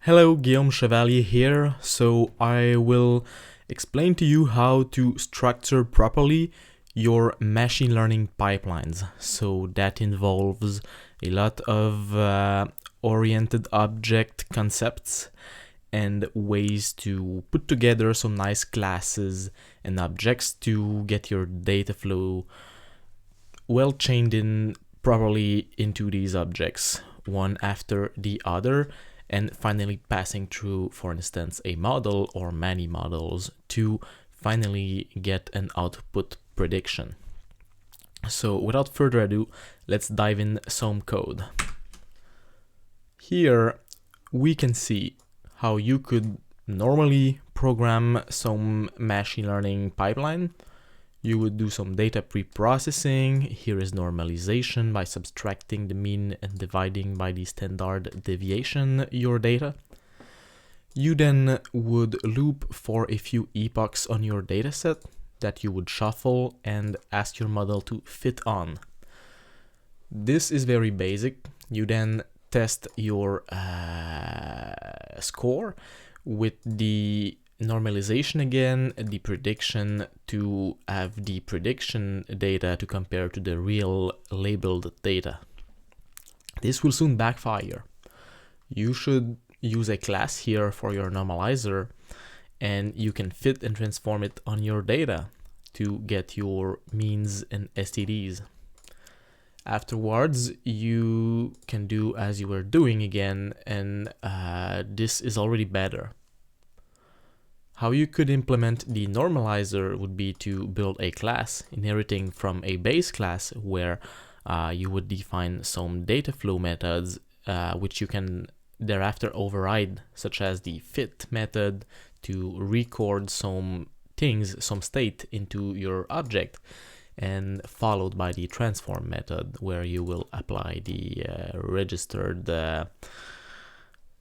Hello, Guillaume Chevalier here. So I will explain to you how to structure properly your machine learning pipelines. So that involves a lot of oriented object concepts and ways to put together some nice classes and objects to get your data flow well chained in properly into these objects, one after the other, and finally passing through, for instance, a model or many models to finally get an output prediction. So without further ado, let's dive in some code. Here we can see how you could normally program some machine learning pipeline. You would do some data pre-processing. Here is normalization by subtracting the mean and dividing by the standard deviation your data. You then would loop for a few epochs on your dataset that you would shuffle and ask your model to fit on. This is very basic. You then test your score with the normalization again, the prediction to have the prediction data to compare to the real labeled data. This will soon backfire. You should use a class here for your normalizer, and you can fit and transform it on your data to get your means and STDs. Afterwards, you can do as you were doing again, and this is already better. How you could implement the normalizer would be to build a class inheriting from a base class where you would define some data flow methods which you can thereafter override, such as the fit method to record some things, some state into your object, and followed by the transform method where you will apply the registered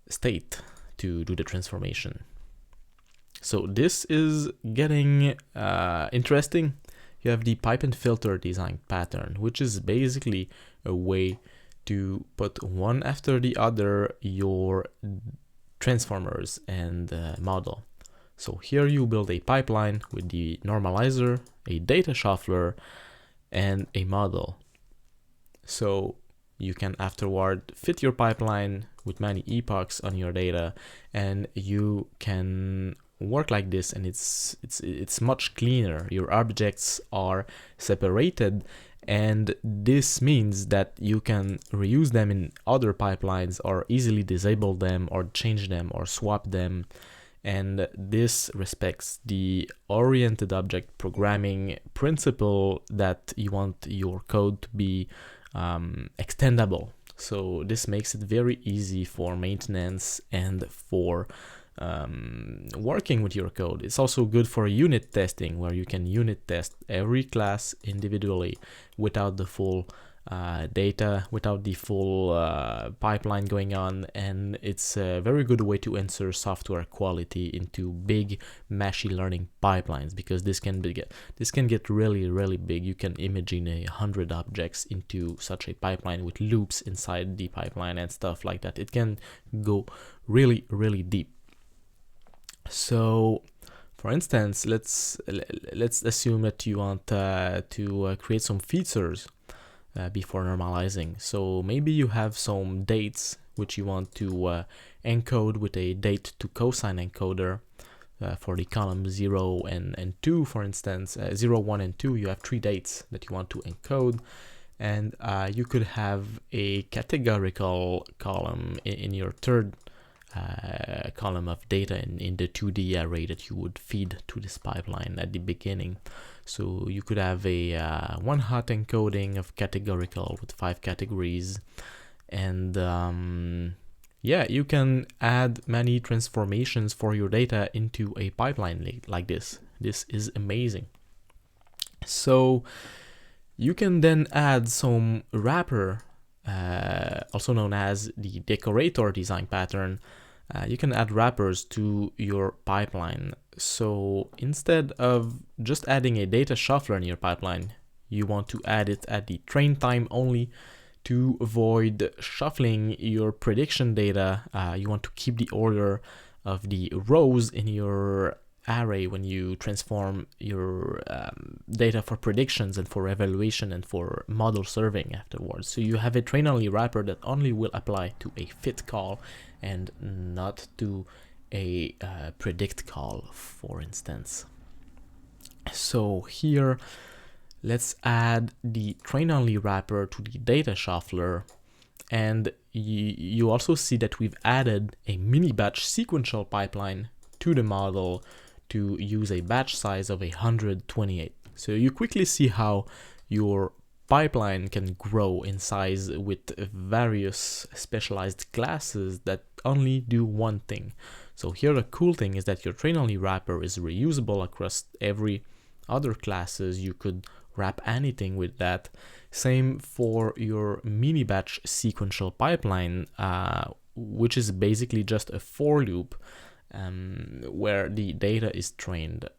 state to do the transformation. So this is getting interesting. You have the pipe and filter design pattern, which is basically a way to put one after the other your transformers and model. So here you build a pipeline with the normalizer, a data shuffler, and a model. So you can afterward fit your pipeline with many epochs on your data, and you can work like this, and it's much cleaner. Your objects are separated, and this means that you can reuse them in other pipelines or easily disable them or change them or swap them. And this respects the oriented object programming principle that you want your code to be extendable. So this makes it very easy for maintenance and for working with your code. It's also good for unit testing, where you can unit test every class individually without the full data, without the full pipeline going on, and it's a very good way to ensure software quality into big machine learning pipelines, because this can get really big. You can imagine 100 objects into such a pipeline with loops inside the pipeline and stuff like that. It can go really deep. So, for instance, let's assume that you want to create some features before normalizing. So maybe you have some dates which you want to encode with a date to cosine encoder for the column 0 and 2, for instance. 0, 1, and 2, you have 3 dates that you want to encode, and you could have a categorical column in your third column of data in the 2D array that you would feed to this pipeline at the beginning. So you could have a one hot encoding of categorical with 5 categories, and yeah, you can add many transformations for your data into a pipeline like this. This is amazing. So you can then add some wrapper, also known as the decorator design pattern. You can add wrappers to your pipeline. So instead of just adding a data shuffler in your pipeline, you want to add it at the train time only to avoid shuffling your prediction data. You want to keep the order of the rows in your array when you transform your data for predictions and for evaluation and for model serving afterwards. So you have a train only wrapper that only will apply to a fit call and not to a predict call, for instance. So here, let's add the train only wrapper to the data shuffler. And you also see that we've added a mini batch sequential pipeline to the model to use a batch size of 128. So you quickly see how your pipeline can grow in size with various specialized classes that only do one thing. So here the cool thing is that your train only wrapper is reusable across every other classes. You could wrap anything with that. Same for your mini batch sequential pipeline, which is basically just a for loop where the data is trained.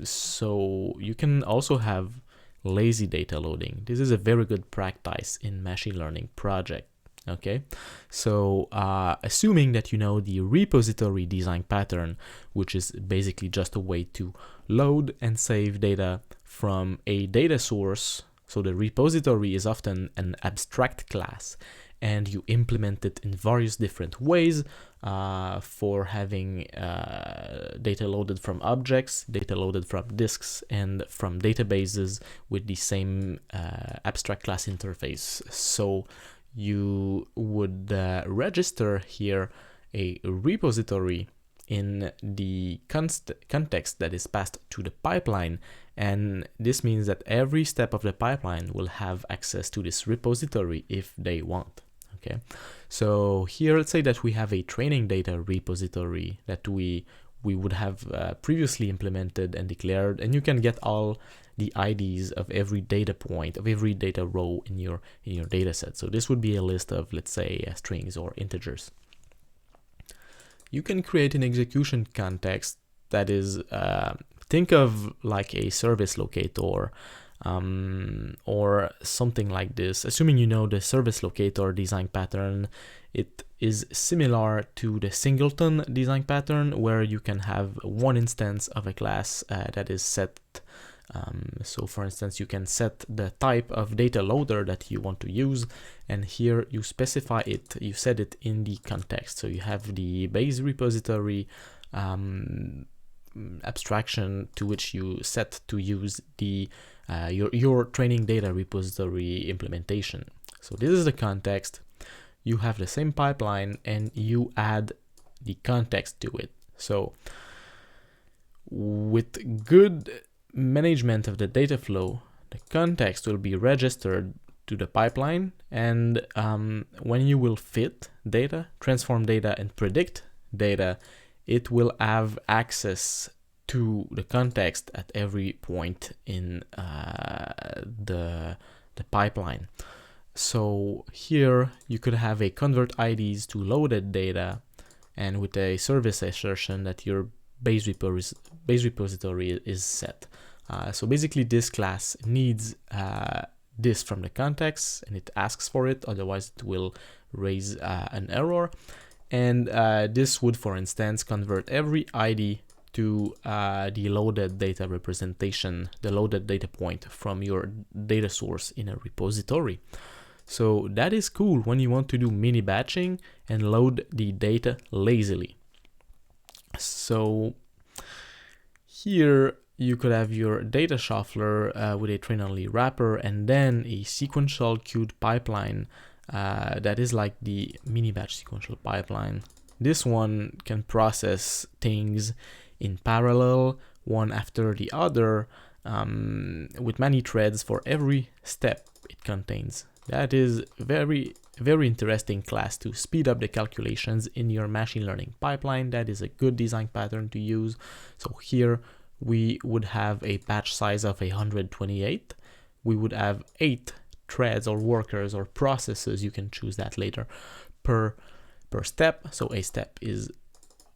So you can also have lazy data loading. This is a very good practice in machine learning project. Okay, so assuming that you know the repository design pattern, which is basically just a way to load and save data from a data source. So the repository is often an abstract class, and you implement it in various different ways for having data loaded from objects, data loaded from disks, and from databases with the same abstract class interface. So you would register here a repository in the context that is passed to the pipeline, and this means that every step of the pipeline will have access to this repository if they want. Okay, so here let's say that we have a training data repository that we would have previously implemented and declared, and you can get all the IDs of every data point, of every data row in your data set. So this would be a list of, let's say, strings or integers. You can create an execution context that is, think of like a service locator or something like this. Assuming you know the service locator design pattern, it is similar to the singleton design pattern where you can have one instance of a class that is set. So for instance, you can set the type of data loader that you want to use, and here you specify it, you set it in the context. So you have the base repository abstraction to which you set to use the your training data repository implementation. So this is the context. You have the same pipeline and you add the context to it. So with good management of the data flow, the context will be registered to the pipeline, and when you will fit data, transform data, and predict data, it will have access to the context at every point in the pipeline. So here you could have a convert IDs to loaded data, and with a service assertion that your base repository is set. So basically this class needs this from the context, and it asks for it, otherwise it will raise an error. And this would, for instance, convert every ID to the loaded data representation, the loaded data point from your data source in a repository. So that is cool when you want to do mini batching and load the data lazily. So here you could have your data shuffler with a train only wrapper, and then a sequential queued pipeline that is like the mini batch sequential pipeline. This one can process things in parallel, one after the other, with many threads for every step it contains. That is very interesting class to speed up the calculations in your machine learning pipeline. That is a good design pattern to use. So here we would have a batch size of 128. We would have 8 threads or workers or processes, you can choose that later, per step. So a step is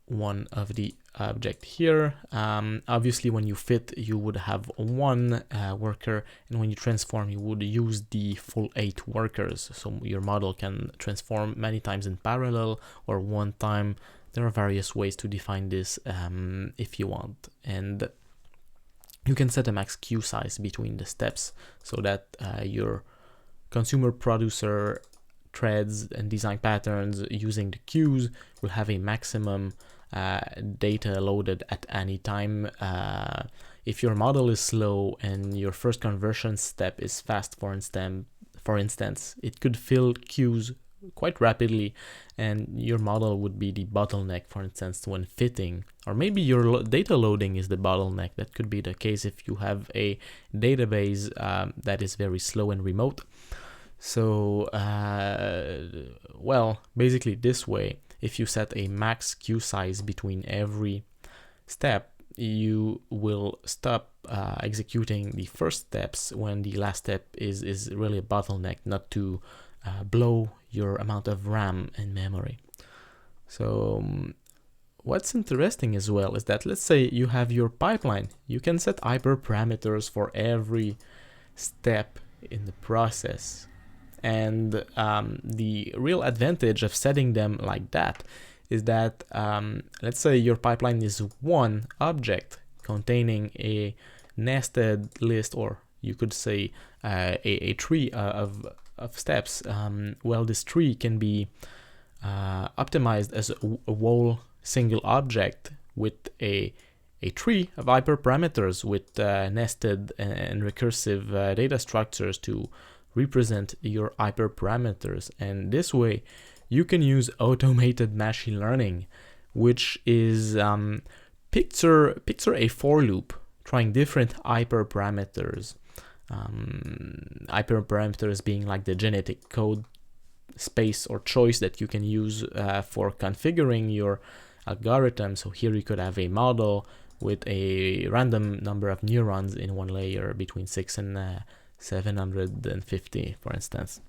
one of the object here. Obviously, when you fit, you would have one worker, and when you transform, you would use the full 8 workers. So your model can transform many times in parallel or one time. There are various ways to define this if you want, and you can set a max queue size between the steps so that your consumer producer threads and design patterns using the queues will have a maximum data loaded at any time. If your model is slow and your first conversion step is fast, for instance, it could fill queues quite rapidly, and your model would be the bottleneck, for instance, when fitting. Or maybe your data loading is the bottleneck. That could be the case if you have a database that is very slow and remote. So, well, basically this way, if you set a max queue size between every step, you will stop executing the first steps when the last step is really a bottleneck, not to blow your amount of RAM and memory. So what's interesting as well is that, let's say you have your pipeline, you can set hyperparameters for every step in the process. And the real advantage of setting them like that is that, let's say your pipeline is one object containing a nested list, or you could say a tree of steps. Well, this tree can be optimized as a whole single object with a tree of hyperparameters with nested and recursive data structures to represent your hyperparameters. And this way you can use automated machine learning, which is picture a for loop trying different hyperparameters. Hyperparameters being like the genetic code space or choice that you can use for configuring your algorithm. So here you could have a model with a random number of neurons in one layer between 6 and 750, for instance.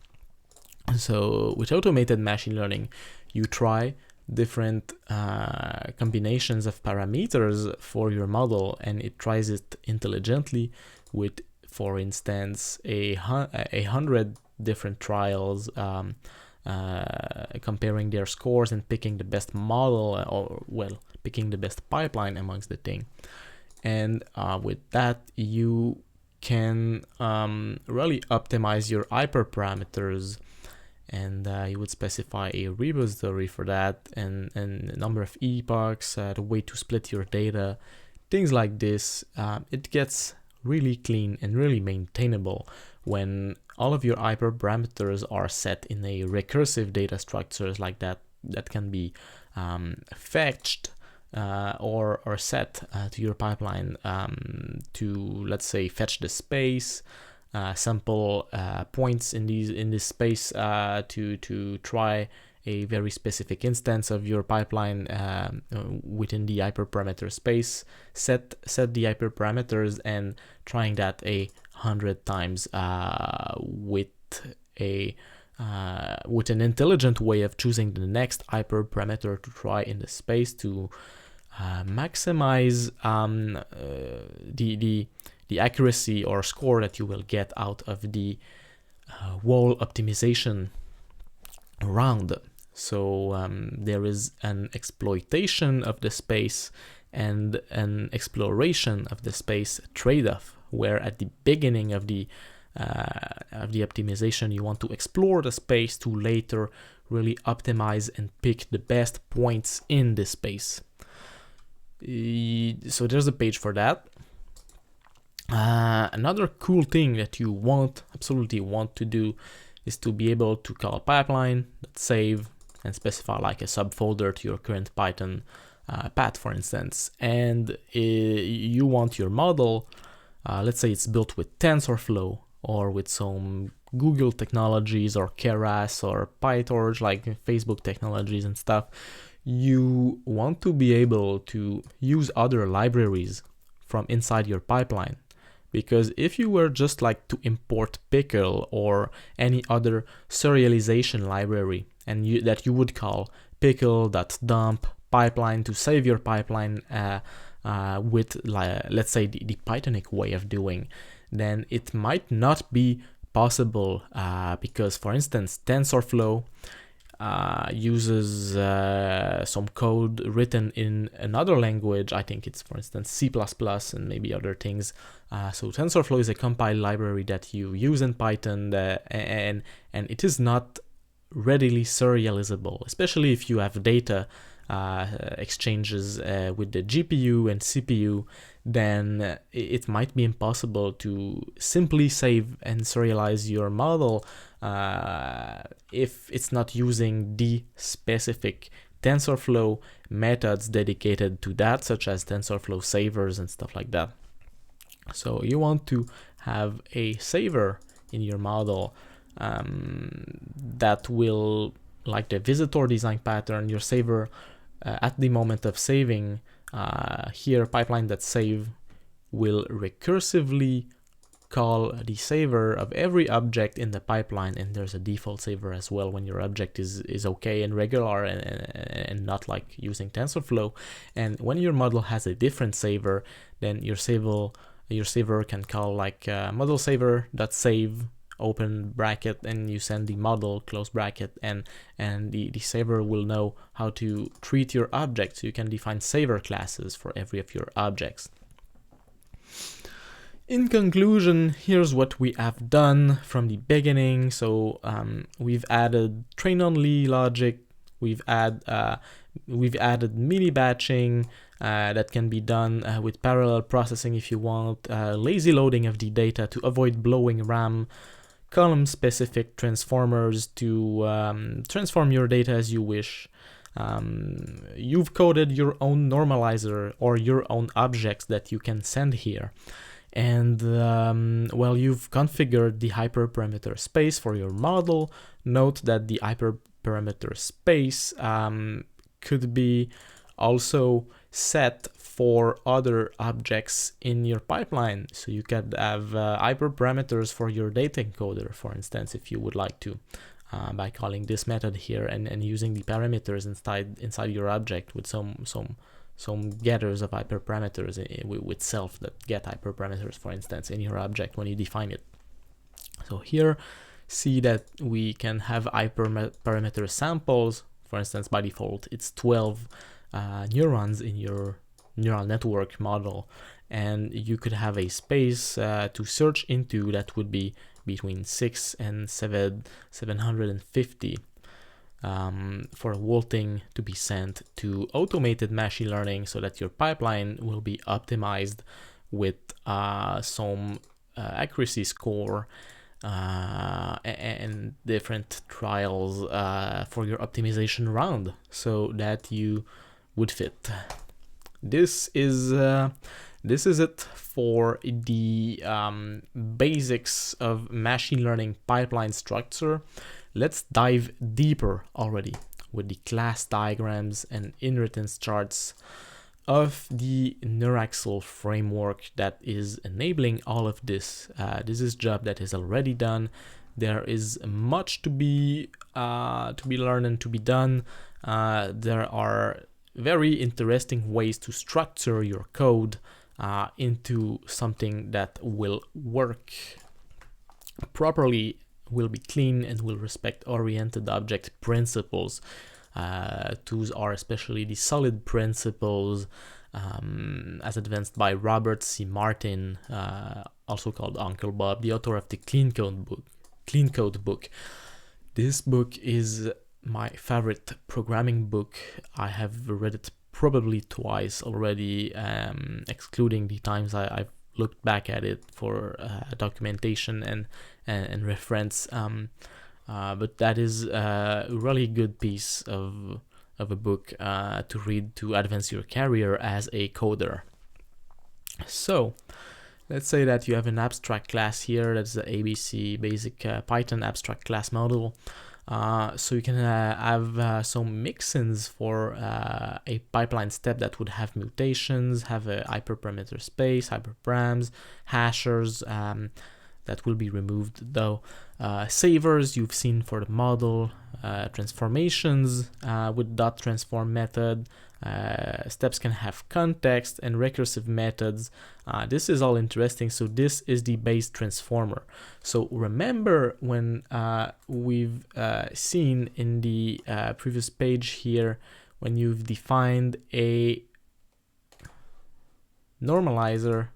So with automated machine learning, you try different combinations of parameters for your model, and it tries it intelligently with, for instance, 100 different trials, comparing their scores and picking the best model, or well, picking the best pipeline amongst the thing. And with that, you can really optimize your hyperparameters, and you would specify a repository for that, and a number of epochs, the way to split your data, things like this. It gets really clean and really maintainable when all of your hyperparameters are set in a recursive data structures like that can be fetched or set to your pipeline to, let's say, fetch the space, sample points in this space to try a very specific instance of your pipeline within the hyperparameter space, set the hyperparameters, and trying that 100 times with an intelligent way of choosing the next hyperparameter to try in the space to maximize the accuracy or score that you will get out of the whole optimization round. So there is an exploitation of the space and an exploration of the space trade-off, where at the beginning of the optimization you want to explore the space to later really optimize and pick the best points in the space. So there's a page for that. Another cool thing that you absolutely want to do is to be able to call a pipeline, save, and specify like a subfolder to your current Python path, for instance. And you want your model, let's say it's built with TensorFlow or with some Google technologies or Keras or PyTorch, like Facebook technologies and stuff. You want to be able to use other libraries from inside your pipeline. Because if you were just like to import Pickle or any other serialization library, and that you would call pickle.dump pipeline, to save your pipeline with, let's say, the Pythonic way of doing, then it might not be possible because, for instance, TensorFlow uses some code written in another language. I think it's, for instance, C++ and maybe other things. So TensorFlow is a compiled library that you use in Python, and it is not readily serializable, especially if you have data exchanges with the GPU and CPU. Then it might be impossible to simply save and serialize your model if it's not using the specific TensorFlow methods dedicated to that, such as TensorFlow savers and stuff like that. So you want to have a saver in your model that will, like the visitor design pattern, your saver at the moment of saving, here pipeline.save will recursively call the saver of every object in the pipeline, and there's a default saver as well when your object is okay and regular and not like using TensorFlow. And when your model has a different saver, then your saver can call like model saver.save open bracket, and you send the model close bracket, and the saver will know how to treat your object. So you can define saver classes for every of your objects. In conclusion, here's what we have done from the beginning. So we've added train-only logic, we've added mini batching that can be done with parallel processing if you want, lazy loading of the data to avoid blowing RAM, column-specific transformers to transform your data as you wish. You've coded your own normalizer or your own objects that you can send here. And well, you've configured the hyperparameter space for your model. Note that the hyperparameter space could be also set for other objects in your pipeline. So you could have hyperparameters for your data encoder, for instance, if you would like to, by calling this method here and using the parameters inside your object with some getters of hyperparameters with self that get hyperparameters, for instance, in your object when you define it. So here, see that we can have hyperparameter samples. For instance, by default, it's 12 neurons in your neural network model, and you could have a space to search into that would be between 6 and 750 for a whole thing to be sent to automated machine learning, so that your pipeline will be optimized with some accuracy score and different trials for your optimization round, so that you would fit. This is it for the basics of machine learning pipeline structure. Let's dive deeper already with the class diagrams and inheritance charts of the Neuraxle framework that is enabling all of this. This is a job that is already done. There is much to be learned and to be done. There are very interesting ways to structure your code into something that will work properly, will be clean, and will respect oriented object principles. Those are especially the solid principles as advanced by Robert C. Martin, also called Uncle Bob, the author of the Clean Code book. This book is my favorite programming book. I have read it probably twice already, excluding the times I've looked back at it for documentation and reference. But that is a really good piece of a book to read to advance your career as a coder. So let's say that you have an abstract class here. That's the ABC basic Python abstract class model. So you can have some mixins for a pipeline step that would have mutations, have a hyperparameter space, hyperparams, hashers, that will be removed though. Savers you've seen for the model, transformations with dot transform method. Steps can have context and recursive methods. This is all interesting. So this is the base transformer. So remember when we've seen in the previous page here, when you've defined a normalizer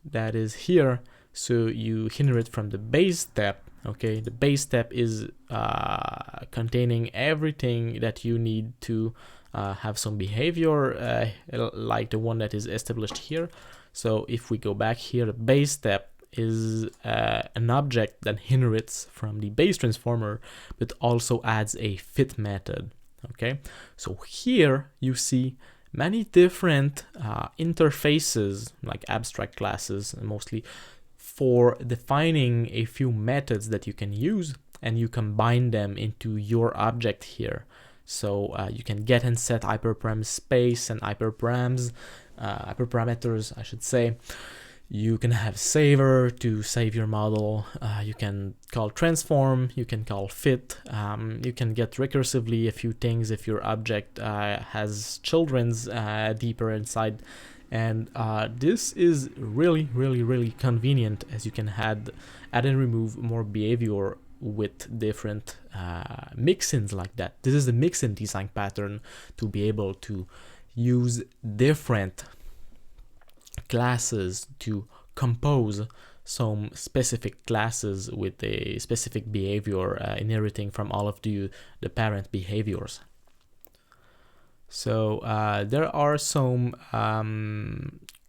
that is here, so you inherit from the base step. Okay, the base step is containing everything that you need to have some behavior like the one that is established here. So if we go back here, the base step is an object that inherits from the base transformer, but also adds a fit method. Okay, so here you see many different interfaces, like abstract classes mostly, for defining a few methods that you can use, and you combine them into your object here. So you can get and set hyperparam space and hyperparams, hyperparameters, I should say. You can have saver to save your model. You can call transform. You can call fit. You can get recursively a few things if your object has children's deeper inside. And this is really convenient, as you can add and remove more behavior with different mixins like that. This is the mixin design pattern to be able to use different classes to compose some specific classes with a specific behavior inheriting from all of the parent behaviors. So there are some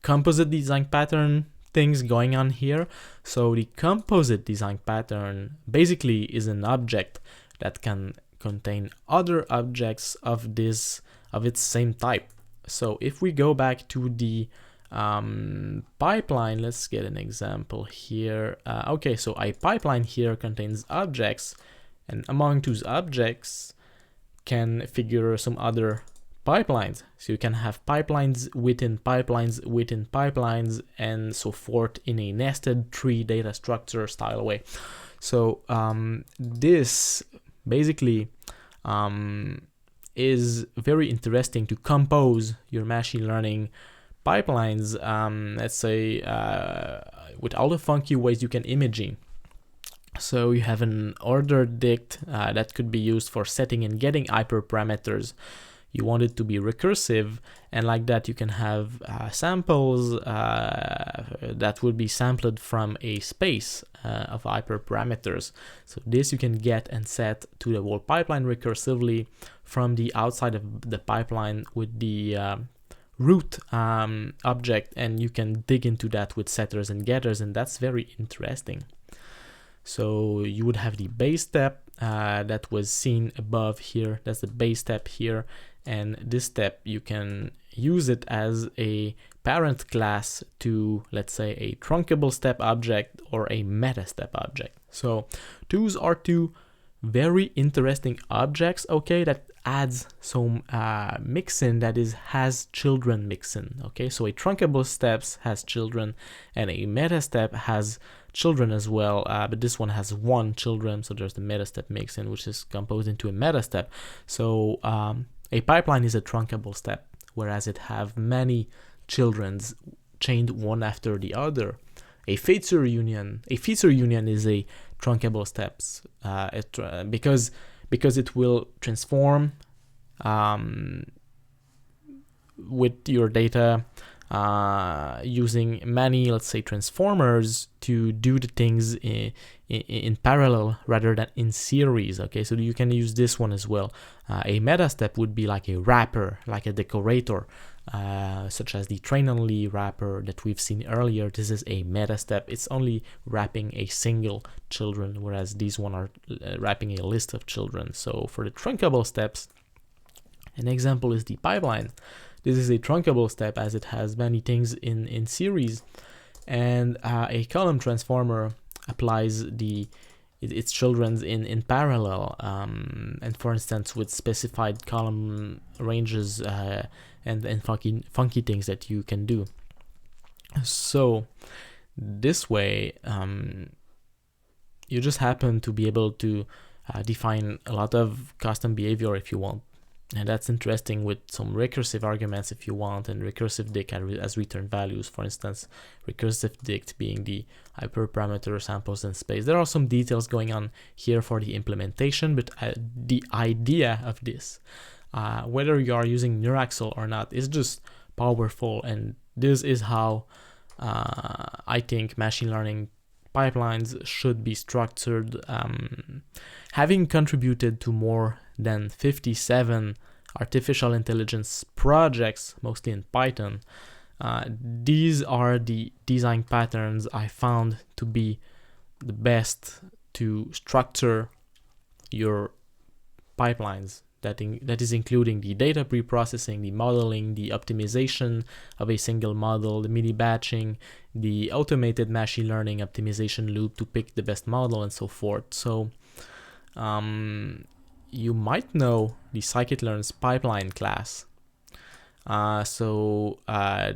composite design pattern things going on here. So the composite design pattern basically is an object that can contain other objects of its same type. So if we go back to the pipeline, let's get an example here. Okay, so a pipeline here contains objects, and among those objects can figure some other pipelines. So you can have pipelines within pipelines within pipelines and so forth in a nested tree data structure style way. So this basically is very interesting to compose your machine learning pipelines, let's say with all the funky ways you can imaging. So you have an ordered dict that could be used for setting and getting hyperparameters. You want it to be recursive, and like that you can have samples that would be sampled from a space of hyperparameters. So this you can get and set to the whole pipeline recursively from the outside of the pipeline with the root object, and you can dig into that with setters and getters, and that's very interesting. So you would have the base step that was seen above here. That's the base step here. And this step, you can use it as a parent class to, let's say, a trunkable step object or a meta step object. So those are two very interesting objects, okay, that adds some mixin that has children mixin. Okay, so a trunkable steps has children and a meta step has children as well, but this one has one children, so there's the meta step mixin, which is composed into a meta step. So a pipeline is a trunkable step, whereas it have many children's chained one after the other. A feature union is a trunkable steps because it will transform with your data using many, let's say, transformers to do the things in parallel rather than in series. Okay, so you can use this one as well. A meta step would be like a wrapper, like a decorator, such as the train only wrapper that we've seen earlier. This is a meta step. It's only wrapping a single children, whereas these one are wrapping a list of children. So for the trunkable steps, an example is the pipeline. This is a trunkable step as it has many things in series, and a column transformer applies its children's in parallel, and for instance with specified column ranges and funky things that you can do. So this way, you just happen to be able to define a lot of custom behavior if you want. And that's interesting with some recursive arguments if you want, and recursive dict as return values. For instance, recursive dict being the hyperparameter samples in space. There are some details going on here for the implementation, but the idea of this, whether you are using Neuraxle or not, is just powerful. And this is how I think machine learning pipelines should be structured. Having contributed to more than 57 artificial intelligence projects, mostly in Python, these are the design patterns I found to be the best to structure your pipelines. That is including the data pre-processing, the modeling, the optimization of a single model, the mini batching, the automated machine learning optimization loop to pick the best model, and so forth. So you might know the scikit-learn's pipeline class.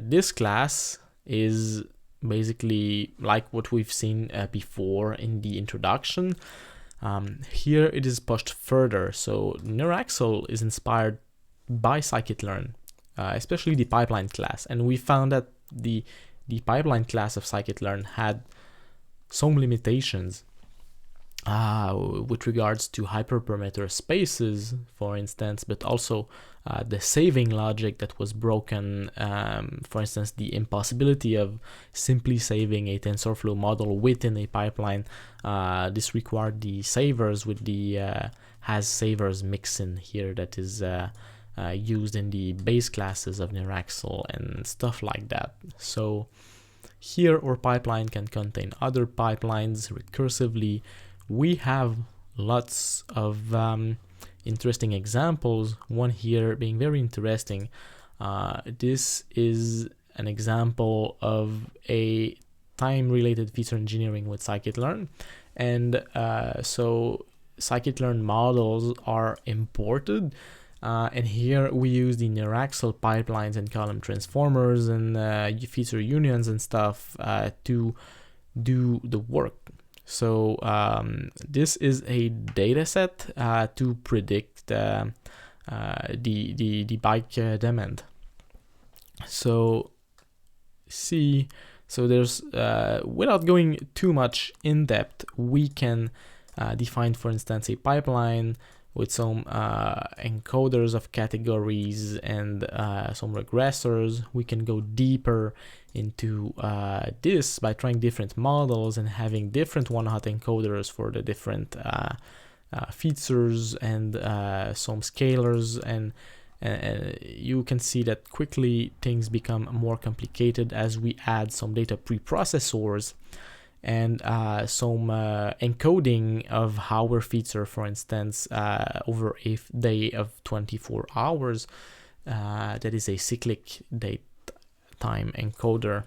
This class is basically like what we've seen before in the introduction. Here it is pushed further. So Neuraxle is inspired by scikit-learn, especially the pipeline class. And we found that the pipeline class of scikit-learn had some limitations with regards to hyperparameter spaces, for instance, but also the saving logic that was broken. For instance, the impossibility of simply saving a TensorFlow model within a pipeline. This required the savers with the has savers mixin here that is used in the base classes of Neuraxle and stuff like that. So here our pipeline can contain other pipelines recursively. We have lots of interesting examples, one here being very interesting. This is an example of a time-related feature engineering with scikit-learn. And so scikit-learn models are imported. And here we use the Neuraxle pipelines and column transformers and feature unions and stuff to do the work. So this is a data set to predict the bike demand. So there's without going too much in depth, we can define, for instance, a pipeline with some encoders of categories and some regressors. We can go deeper into this by trying different models and having different one-hot encoders for the different features and some scalars, and you can see that quickly things become more complicated as we add some data preprocessors and some encoding of our feature, for instance, over a day of 24 hours. That is a cyclic date time encoder.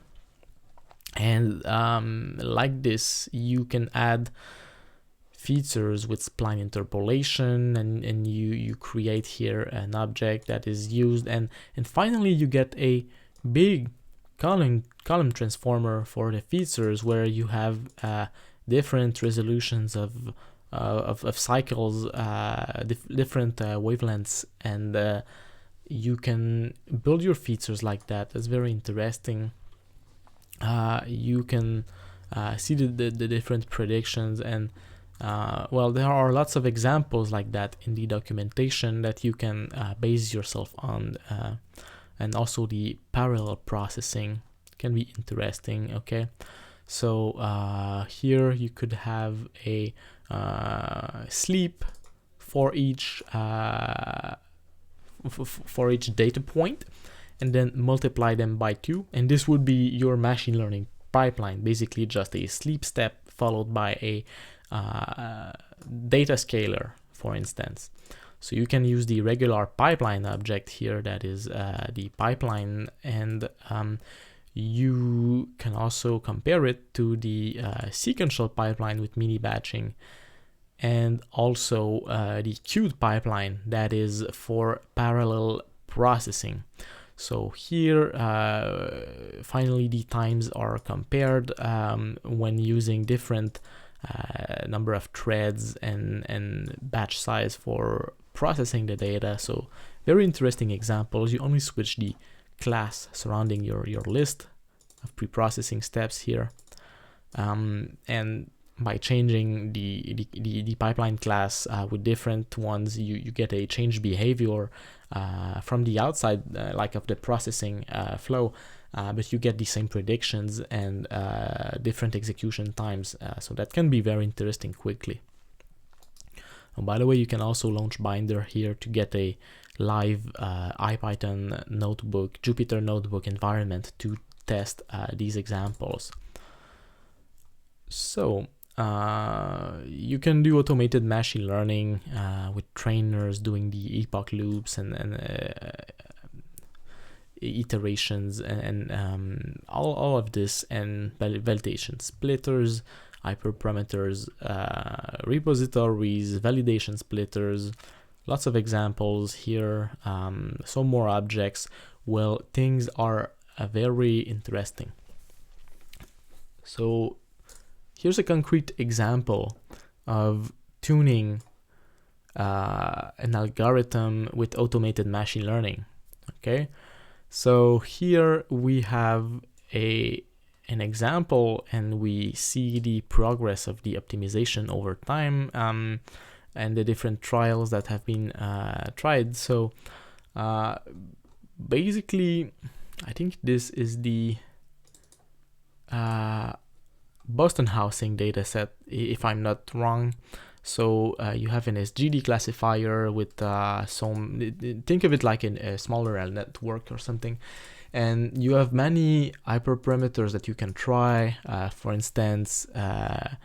And like this, you can add features with spline interpolation, and you create here an object that is used, and finally you get a big column transformer for the features where you have different resolutions of cycles, different wavelengths, and you can build your features like that. That's very interesting. You can see the different predictions, and well, there are lots of examples like that in the documentation that you can base yourself on, and also the parallel processing can be interesting. Okay, so here you could have a sleep for each data point, and then multiply them by 2, and this would be your machine learning pipeline, basically just a sleep step followed by a data scaler, for instance. So you can use the regular pipeline object here, that is the pipeline, and you can also compare it to the sequential pipeline with mini batching, and also the queued pipeline that is for parallel processing. So here, finally, the times are compared when using different number of threads and batch size for processing the data. So very interesting examples. You only switch the class surrounding your list of pre-processing steps here, and by changing the pipeline class with different ones, you get a changed behavior from the outside, like of the processing flow, but you get the same predictions and different execution times. So that can be very interesting quickly. And by the way, you can also launch Binder here to get a live IPython notebook, Jupyter notebook environment to test these examples. So you can do automated machine learning with trainers doing the epoch loops and iterations and all of this, and validation splitters, hyperparameters, repositories, validation splitters, lots of examples here, some more objects. Well, things are very interesting. So here's a concrete example of tuning an algorithm with automated machine learning. Okay, so here we have an example, and we see the progress of the optimization over time, and the different trials that have been tried. So basically, I think this is the Boston housing dataset, if I'm not wrong. So you have an SGD classifier with some, think of it like a smaller network or something, and you have many hyperparameters that you can try. For instance, you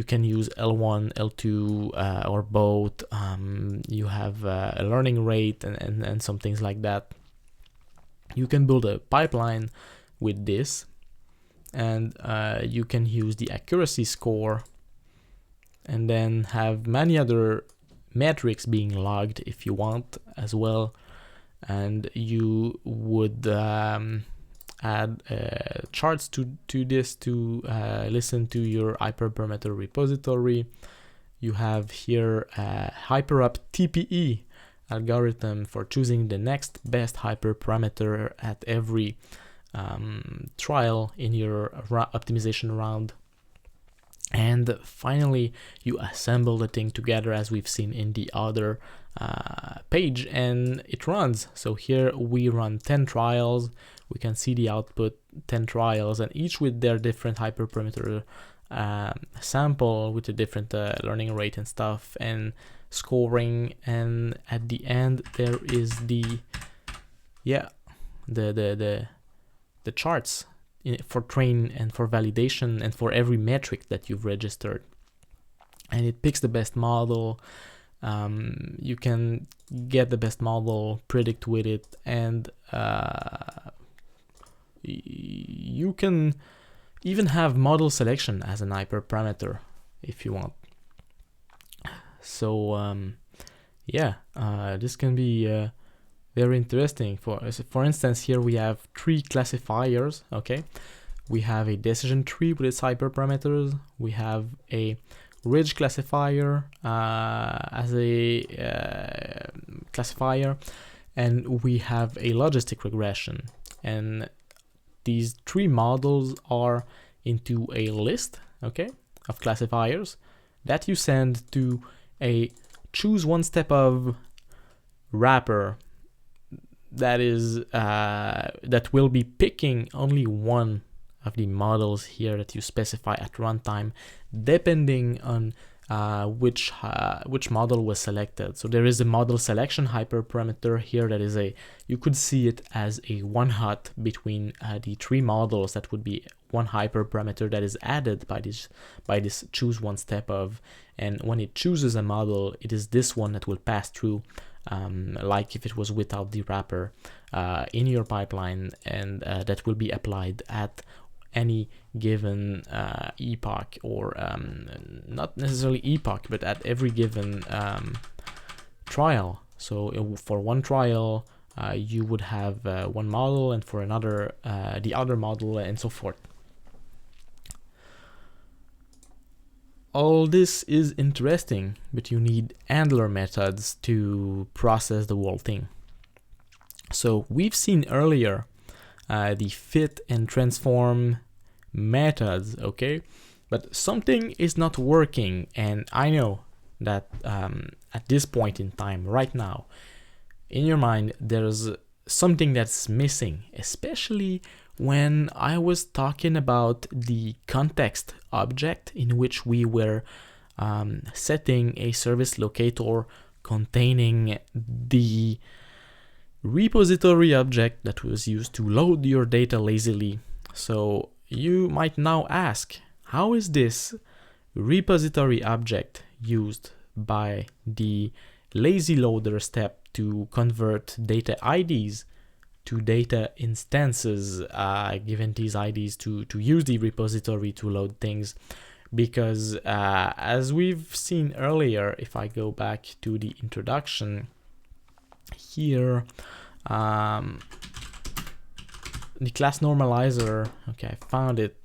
can use L1, L2, or both. You have a learning rate and some things like that. You can build a pipeline with this, and you can use the accuracy score, and then have many other metrics being logged if you want as well. And you would add charts to this to listen to your hyperparameter repository. You have here a HyperUp TPE algorithm for choosing the next best hyperparameter at every trial in your optimization round. And finally, you assemble the thing together as we've seen in the other page, and it runs. So here we run 10 trials. We can see the output, 10 trials, and each with their different hyperparameter sample with a different learning rate and stuff and scoring. And at the end there is the charts for train and for validation and for every metric that you've registered, and it picks the best model. You can get the best model, predict with it, and you can even have model selection as an hyperparameter if you want. So this can be very interesting. For instance, here we have 3 classifiers. Okay, we have a decision tree with its hyperparameters. We have a ridge classifier as a classifier, and we have a logistic regression. And these 3 models are into a list, okay, of classifiers that you send to a choose one step of wrapper that is that will be picking only one of the models here that you specify at runtime, depending on which model was selected. So there is a model selection hyperparameter here that is you could see it as a one hot between the 3 models. That would be one hyperparameter that is added by this choose one step of, and when it chooses a model, it is this one that will pass through, like if it was without the wrapper in your pipeline, and that will be applied at any given epoch, or not necessarily epoch, but at every given trial. So for one trial, you would have one model, and for another the other model, and so forth. All this is interesting, but you need handler methods to process the whole thing. So we've seen earlier the fit and transform methods, okay? But something is not working, and I know that at this point in time, right now, in your mind, there's something that's missing, especially when I was talking about the context object in which we were setting a service locator containing the repository object that was used to load your data lazily. So you might now ask, how is this repository object used by the lazy loader step to convert data IDs to data instances, given these IDs to use the repository to load things? Because as we've seen earlier, if I go back to the introduction here, the class normalizer, okay, I found it.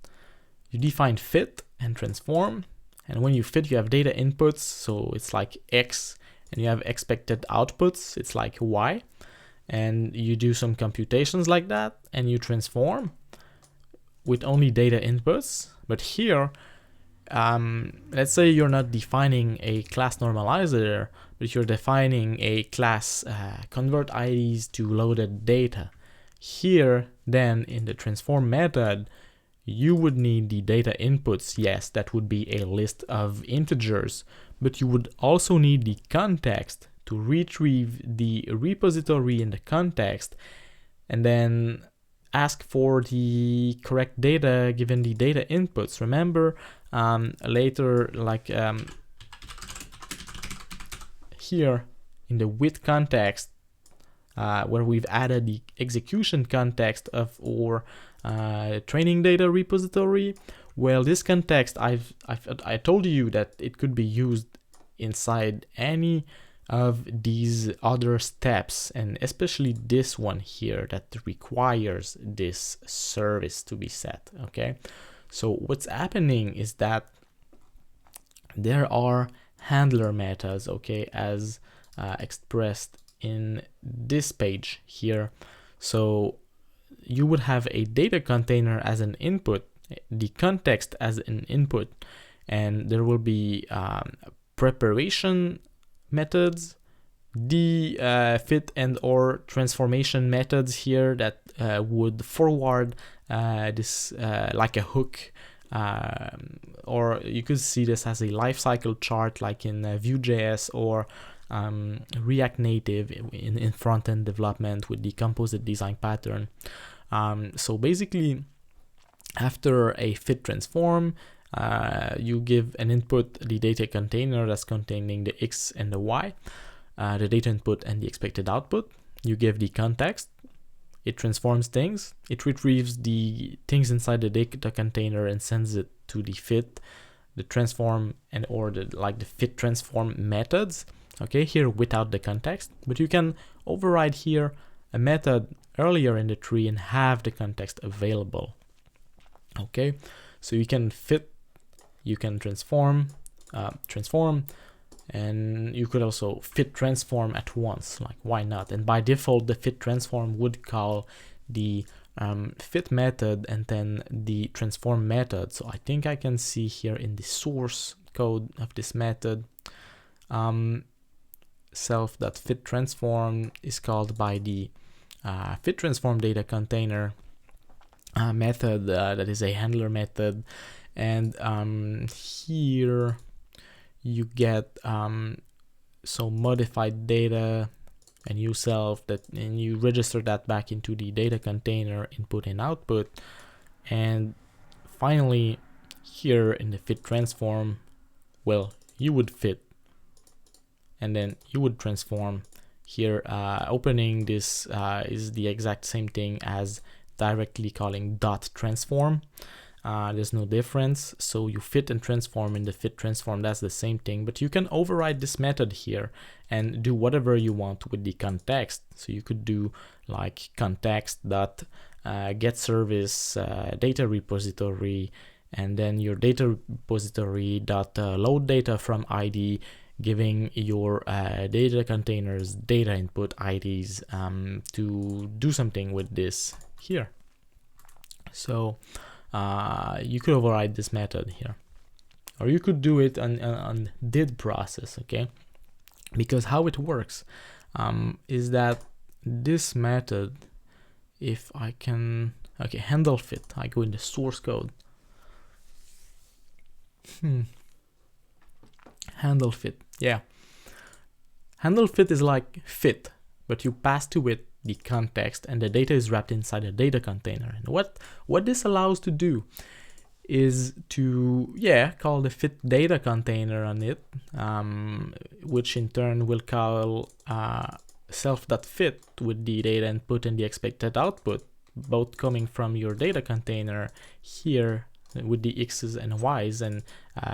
You define fit and transform, and when you fit, you have data inputs, so it's like X, and you have expected outputs, it's like Y, and you do some computations like that, and you transform with only data inputs. But here, let's say you're not defining a class normalizer, but you're defining a class convert IDs to loaded data. Here, then, in the transform method, you would need the data inputs. Yes, that would be a list of integers, but you would also need the context to retrieve the repository in the context and then ask for the correct data given the data inputs. Remember, later, like here in the with context, where we've added the execution context of our training data repository. Well, this context, I told you that it could be used inside any of these other steps, and especially this one here that requires this service to be set. Okay, so what's happening is that there are handler methods, okay, as expressed in this page here. So you would have a data container as an input, the context as an input, and there will be preparation methods, the fit and or transformation methods here that would forward this like a hook, or you could see this as a lifecycle chart like in Vue.js or React Native in front-end development with the composite design pattern. So basically, after a fit transform, you give an input, the data container that's containing the X and the Y, the data input and the expected output. You give the context, it transforms things, it retrieves the things inside the data container and sends it to the fit, the transform, and or the fit transform methods. Okay, here without the context, but you can override here a method earlier in the tree and have the context available. Okay, so you can fit, you can transform, and you could also fit transform at once, like why not? And by default, the fit transform would call the fit method and then the transform method. So I think I can see here in the source code of this method, self.fit transform is called by the fit transform data container method that is a handler method, and here you get so modified data and you self that, and you register that back into the data container input and output. And finally here in the fit transform, well, you would fit and then you would transform. Here opening this is the exact same thing as directly calling dot transform. there's no difference. So you fit and transform in the fit transform, that's the same thing, but you can override this method here and do whatever you want with the context. So you could do like context dot get service data repository, and then your data repository dot load data from ID, giving your data containers data input IDs to do something with this here. So you could override this method here, or you could do it on did process, okay? Because how it works is that this method, if I can, okay, handle fit, I go in the source code. Handle fit, yeah. Handle fit is like fit, but you pass to it the context and the data is wrapped inside a data container. And what this allows to do is to, yeah, call the fit data container on it, which in turn will call self.fit with the data input and the expected output, both coming from your data container here with the x's and y's, and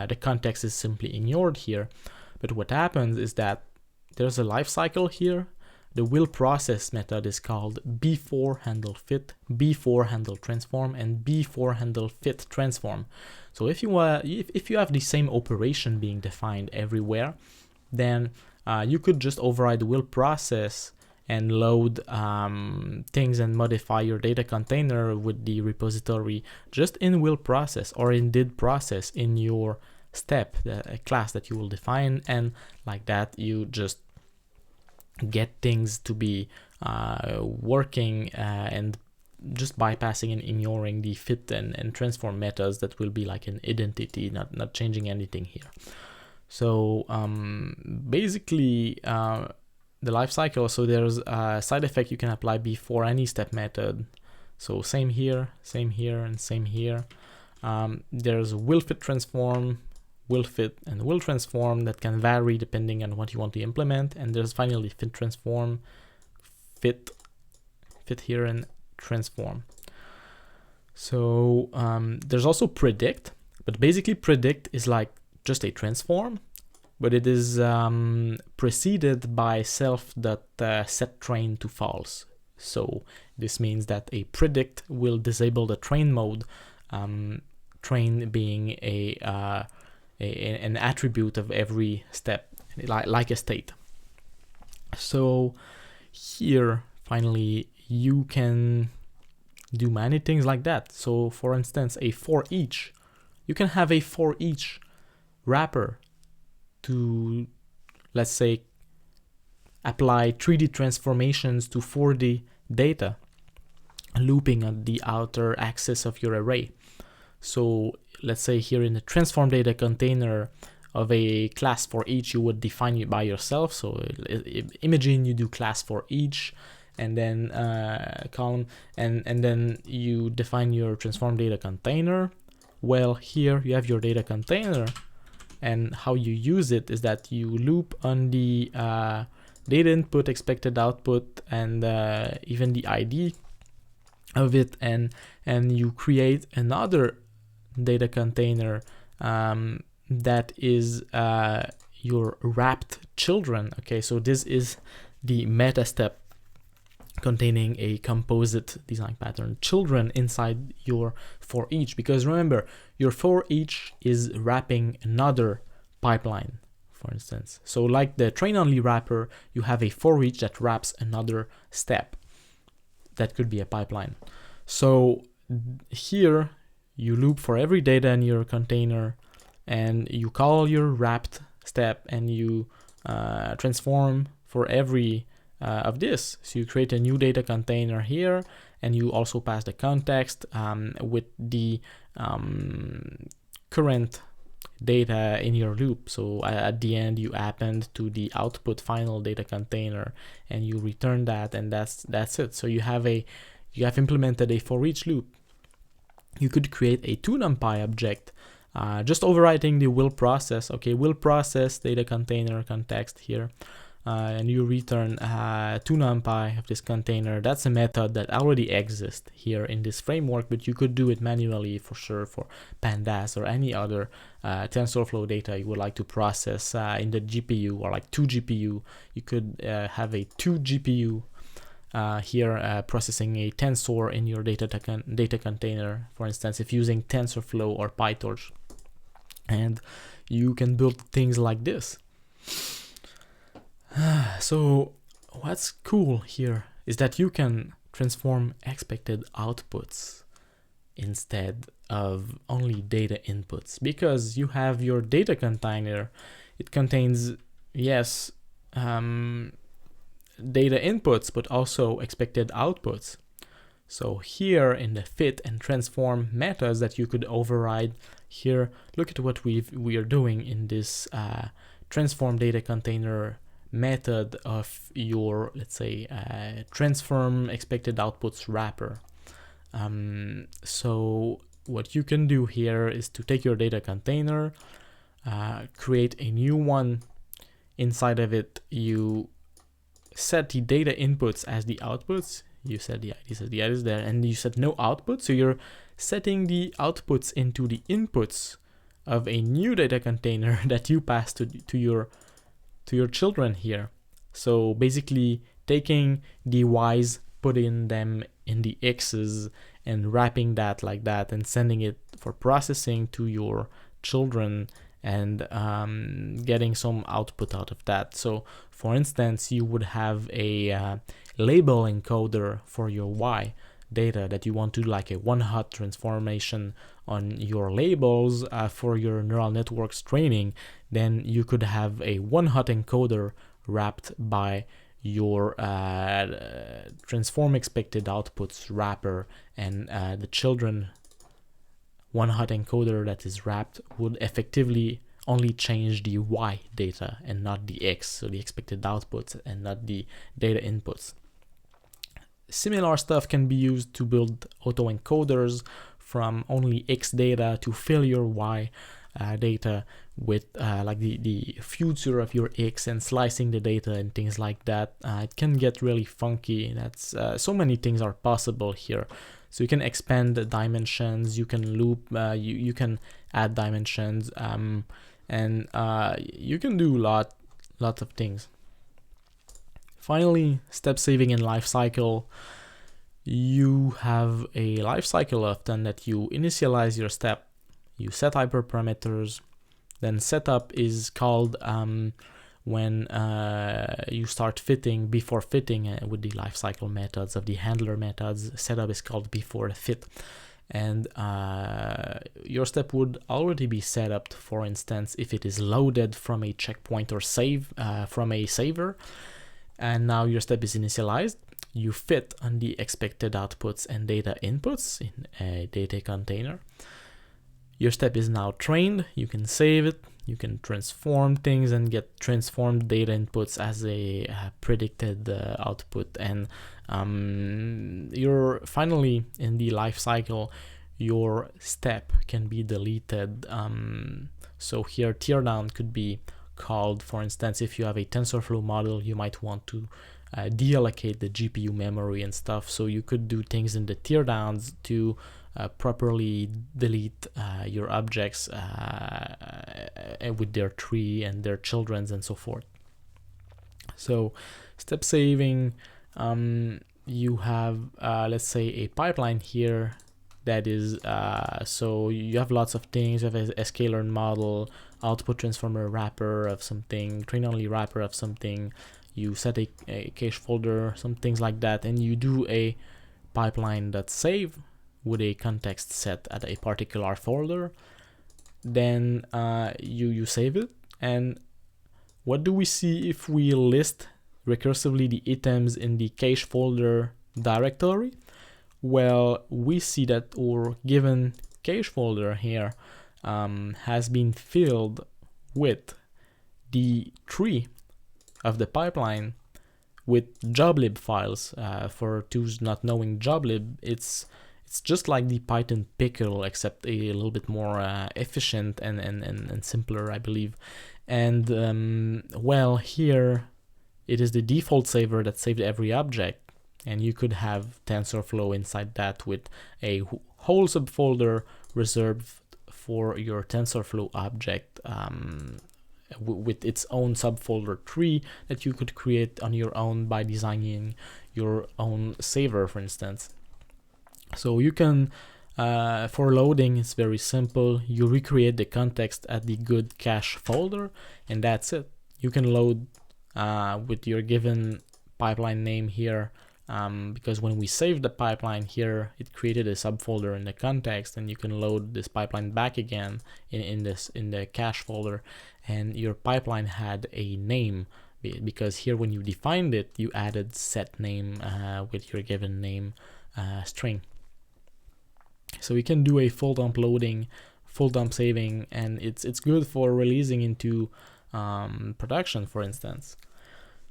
the context is simply ignored here. But what happens is that there's a life cycle here. The will process method is called before handle fit, before handle transform, and before handle fit transform. So if you have the same operation being defined everywhere, then you could just override the will process and load things and modify your data container with the repository just in will process or in did process in your step, the class that you will define, and like that you just get things to be working and just bypassing and ignoring the fit and transform methods that will be like an identity, not changing anything here. So basically the life cycle, so there's a side effect you can apply before any step method. So same here, and same here. There's will fit transform, will fit and will transform that can vary depending on what you want to implement. And there's finally fit transform, fit here, and transform. So there's also predict, but basically predict is like just a transform, but it is preceded by self.set train to false. So this means that a predict will disable the train mode, train being an attribute of every step, like a state. So here finally you can do many things like that. So for instance, a for each, you can have a for each wrapper to, let's say, apply 3D transformations to 4D data, looping on the outer axis of your array. So let's say here in the transform data container of a class for each, you would define it by yourself. So imagine you do class for each, and then column, and then you define your transform data container. Well, here you have your data container, and how you use it is that you loop on the data input, expected output, and even the ID of it, and you create another data container that is your wrapped children. Okay, so this is the meta step containing a composite design pattern children inside your for each, because remember, your for each is wrapping another pipeline, for instance. So like the train only wrapper, you have a for each that wraps another step that could be a pipeline. So here you loop for every data in your container, and you call your wrapped step, and you transform for every of this. So you create a new data container here, and you also pass the context with the current data in your loop. So at the end you append to the output final data container, and you return that, and that's it. So you have implemented a for each loop. You could create a toNumPy object, just overwriting the will process. Okay, will process data container context here. and you return to NumPy of this container. That's a method that already exists here in this framework, but you could do it manually for sure for pandas or any other TensorFlow data you would like to process in the GPU, or like 2 GPU. You could have a 2 GPU here processing a tensor in your data container, for instance, if using TensorFlow or PyTorch. And you can build things like this. So what's cool here is that you can transform expected outputs instead of only data inputs, because you have your data container. It contains, yes, data inputs, but also expected outputs. So here in the fit and transform methods that you could override here, look at what we are doing in this transform data container method of your, let's say, transform expected outputs wrapper. So what you can do here is to take your data container, create a new one. Inside of it, you set the data inputs as the outputs. You set the IDs as the IDs there, and you set no output. So you're setting the outputs into the inputs of a new data container that you pass to your children here. So basically taking the y's, putting them in the x's, and wrapping that like that, and sending it for processing to your children, and getting some output out of that. So for instance, you would have a label encoder for your y data that you want to do like a one-hot transformation on your labels for your neural networks training. Then you could have a one-hot encoder wrapped by your transform expected outputs wrapper, and the children one-hot encoder that is wrapped would effectively only change the y data and not the x, so the expected outputs and not the data inputs. Similar stuff can be used to build autoencoders from only x data to fill your y data with like the future of your x, and slicing the data and things like that. It can get really funky. That's so many things are possible here. So you can expand the dimensions, you can loop, you can add dimensions, and you can do lots of things. Finally, step saving and lifecycle. You have a lifecycle often that you initialize your step, you set hyperparameters, then setup is called when you start fitting, before fitting with the lifecycle methods of the handler methods. Setup is called before fit. And your step would already be set up, for instance, if it is loaded from a checkpoint or save from a saver. And now your step is initialized. You fit on the expected outputs and data inputs in a data container. Your step is now trained. You can save it. You can transform things and get transformed data inputs as a predicted output. And you're finally in the life cycle. Your step can be deleted. So here, teardown could be called. For instance, if you have a TensorFlow model, you might want to deallocate the GPU memory and stuff. So you could do things in the teardowns to properly delete your objects with their tree and their children's and so forth. So step saving, you have let's say a pipeline here that is so you have lots of things. You have a scalar model, output transformer wrapper of something, train only wrapper of something. You set a cache folder, some things like that, and you do a pipeline that save with a context set at a particular folder. Then you save it, and what do we see if we list recursively the items in the cache folder directory? Well, we see that our given cache folder here has been filled with the tree of the pipeline with joblib files. For those not knowing joblib, it's just like the Python pickle, except a little bit more efficient and simpler, I believe. And well, here it is the default saver that saved every object, and you could have TensorFlow inside that with a whole subfolder reserved for your TensorFlow object, with its own subfolder tree that you could create on your own by designing your own saver, for instance. So you can, for loading, it's very simple. You recreate the context at the good cache folder, and that's it. You can load with your given pipeline name here, because when we saved the pipeline here, it created a subfolder in the context, and you can load this pipeline back again in the cache folder, and your pipeline had a name, because here when you defined it, you added set name with your given name string. So you can do a full dump loading, full dump saving, and it's good for releasing into production, for instance.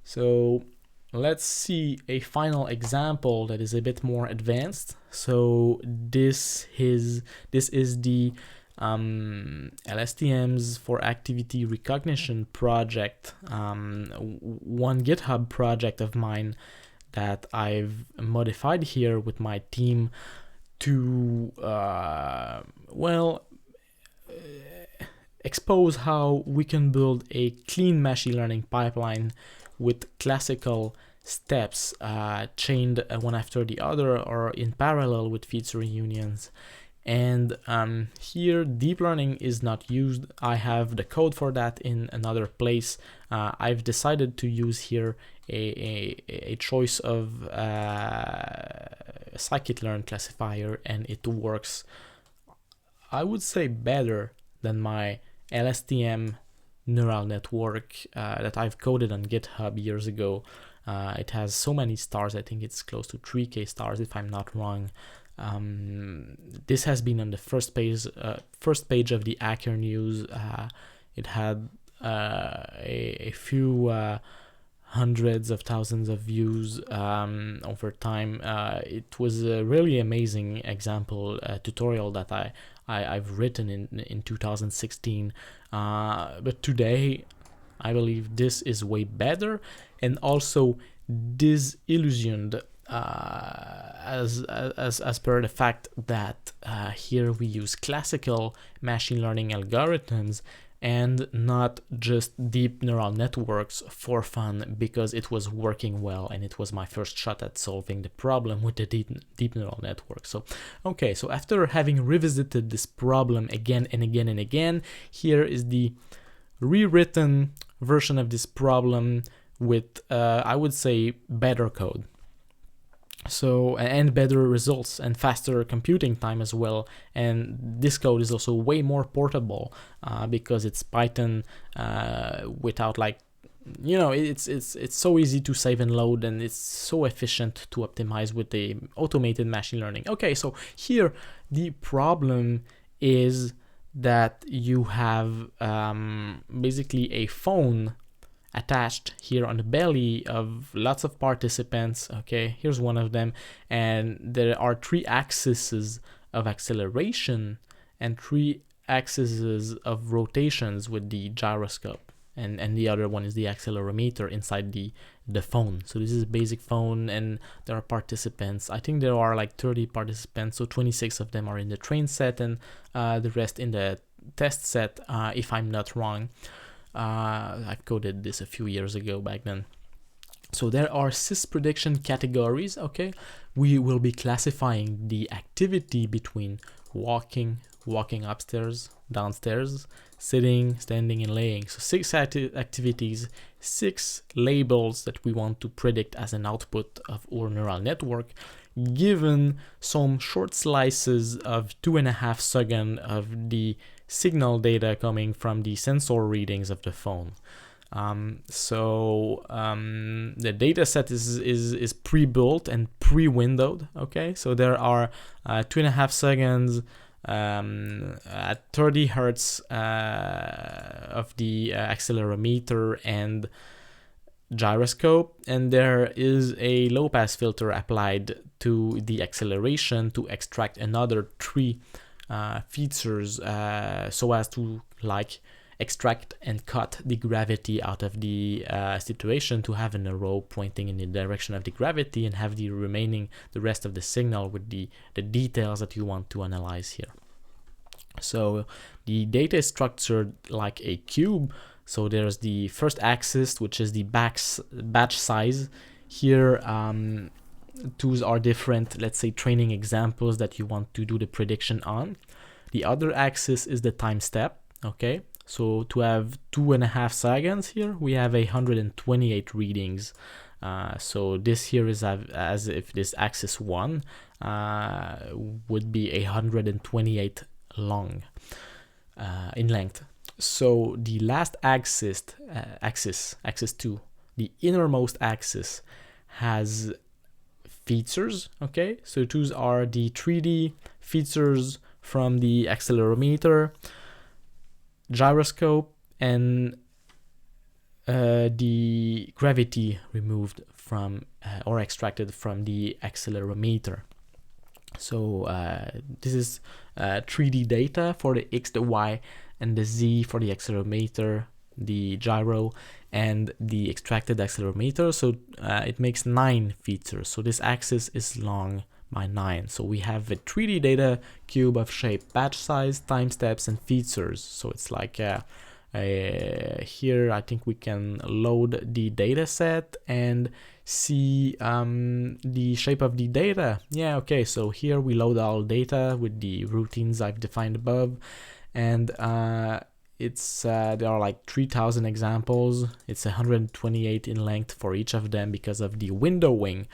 So let's see a final example that is a bit more advanced. So this is the LSTMs for activity recognition project, one GitHub project of mine that I've modified here with my team to expose how we can build a clean machine learning pipeline with classical steps chained one after the other or in parallel with feature unions. And here deep learning is not used. I have the code for that in another place. I've decided to use here a choice of scikit-learn classifier, and it works, I would say, better than my LSTM neural network that I've coded on GitHub years ago. It has so many stars. I think it's close to 3K stars if I'm not wrong. This has been on the first page of the Hacker News. It had a few hundreds of thousands of views over time. It was a really amazing example tutorial that I've written in 2016. But today, I believe this is way better and also disillusioned as per the fact that here we use classical machine learning algorithms and not just deep neural networks for fun, because it was working well and it was my first shot at solving the problem with the deep neural network. So okay, so after having revisited this problem again and again and again, here is the rewritten version of this problem with I would say better code. So, and better results and faster computing time as well. And this code is also way more portable because it's Python without, like, you know, it's so easy to save and load, and it's so efficient to optimize with the automated machine learning. Okay, so here the problem is that you have basically a phone attached here on the belly of lots of participants. Okay, here's one of them, and there are 3 axes of acceleration and 3 axes of rotations with the gyroscope, and the other one is the accelerometer inside the phone. So this is a basic phone, and there are participants. I think there are like 30 participants, so 26 of them are in the train set and the rest in the test set, if I'm not wrong. I've coded this a few years ago back then. So there are 6 prediction categories. Okay, we will be classifying the activity between walking upstairs, downstairs, sitting, standing, and laying. So 6 activities, 6 labels that we want to predict as an output of our neural network, given some short slices of 2.5 seconds of the signal data coming from the sensor readings of the phone. The data set is pre-built and pre-windowed. Okay, so there are 2.5 seconds at 30 hertz of the accelerometer and gyroscope, and there is a low pass filter applied to the acceleration to extract another 3 features so as to, like, extract and cut the gravity out of the situation to have an arrow pointing in the direction of the gravity, and have the rest of the signal with the details that you want to analyze here. So the data is structured like a cube. So there's the first axis, which is the batch size. Here, tools are different, let's say training examples that you want to do the prediction on. The other axis is the time step, okay? So to have 2.5 seconds here, we have 128 readings. So this here is as if this axis 1 would be 128 long in length. So the last axis 2, the innermost axis, has features, okay? So those are the 3D features from the accelerometer, gyroscope, and the gravity removed from or extracted from the accelerometer. So this is 3D data for the X, the Y, and the Z for the accelerometer, the gyro, and the extracted accelerometer. So it makes 9 features. So this axis is long by 9. So we have a 3D data cube of shape, batch size, time steps, and features. So it's like here I think we can load the data set and see the shape of the data. Yeah, okay, so here we load all data with the routines I've defined above, and it's there are like 3,000 examples. It's 128 in length for each of them because of the windowing.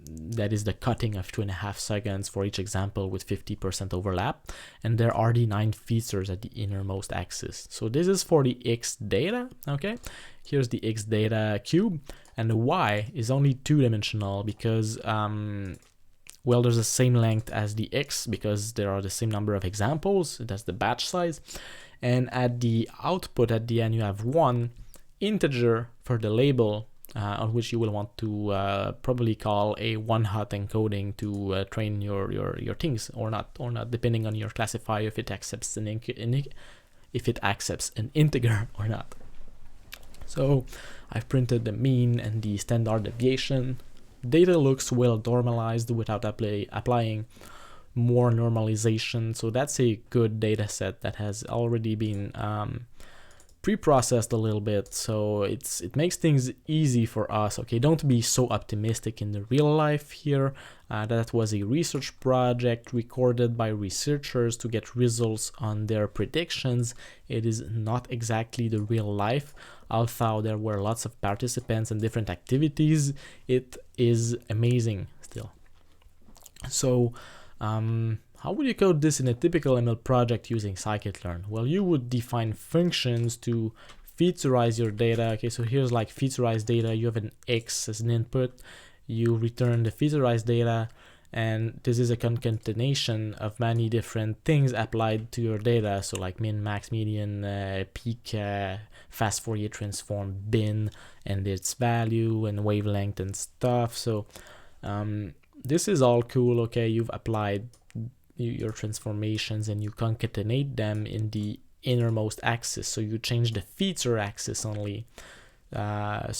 That is the cutting of 2.5 seconds for each example with 50% overlap, and there are the 9 features at the innermost axis. So this is for the X data, okay? Here's the X data cube, and the Y is only 2-dimensional because well, there's the same length as the X because there are the same number of examples. That's the batch size, and at the output at the end you have 1 integer for the label, on which you will want to probably call a 1-hot encoding to train your things or not, depending on your classifier if it accepts an integer or not. So I've printed the mean and the standard deviation. Data looks well normalized without applying more normalization. So that's a good data set that has already been pre-processed a little bit, so it makes things easy for us. Okay, don't be so optimistic in the real life here. That was a research project recorded by researchers to get results on their predictions. It is not exactly the real life, although there were lots of participants and different activities. It is amazing still. So how would you code this in a typical ML project using scikit-learn? Well, you would define functions to featureize your data. Okay, so here's like featureize data. You have an X as an input. You return the featureize data, and this is a concatenation of many different things applied to your data. So like min, max, median, peak, fast Fourier transform, bin, and its value, and wavelength and stuff. So this is all cool. Okay, you've applied your transformations and you concatenate them in the innermost axis, so you change the feature axis only. Yeah,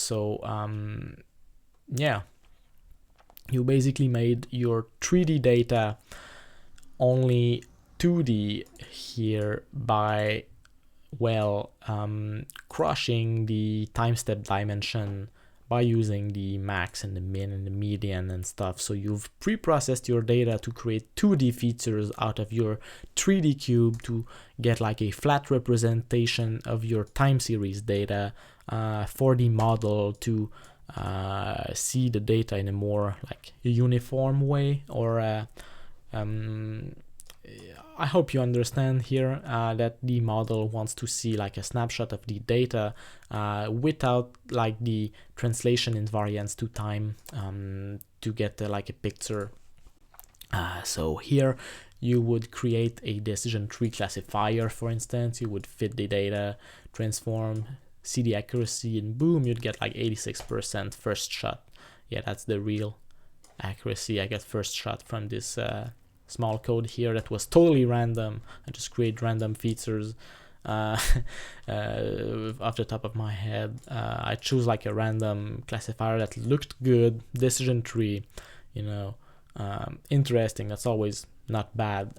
you basically made your 3D data only 2D here by, well, crushing the time step dimension by using the max and the min and the median and stuff. So you've pre-processed your data to create 2D features out of your 3D cube to get like a flat representation of your time series data for the model to see the data in a more like uniform way. Or I hope you understand here that the model wants to see like a snapshot of the data without like the translation invariance to time to get like a picture. So here you would create a decision tree classifier, for instance. You would fit the data, transform, see the accuracy, and boom, you'd get like 86% first shot. Yeah, that's the real accuracy. I get first shot from this small code here that was totally random. I just create random features off the top of my head. I choose like a random classifier that looked good, decision tree, you know, interesting. That's always not bad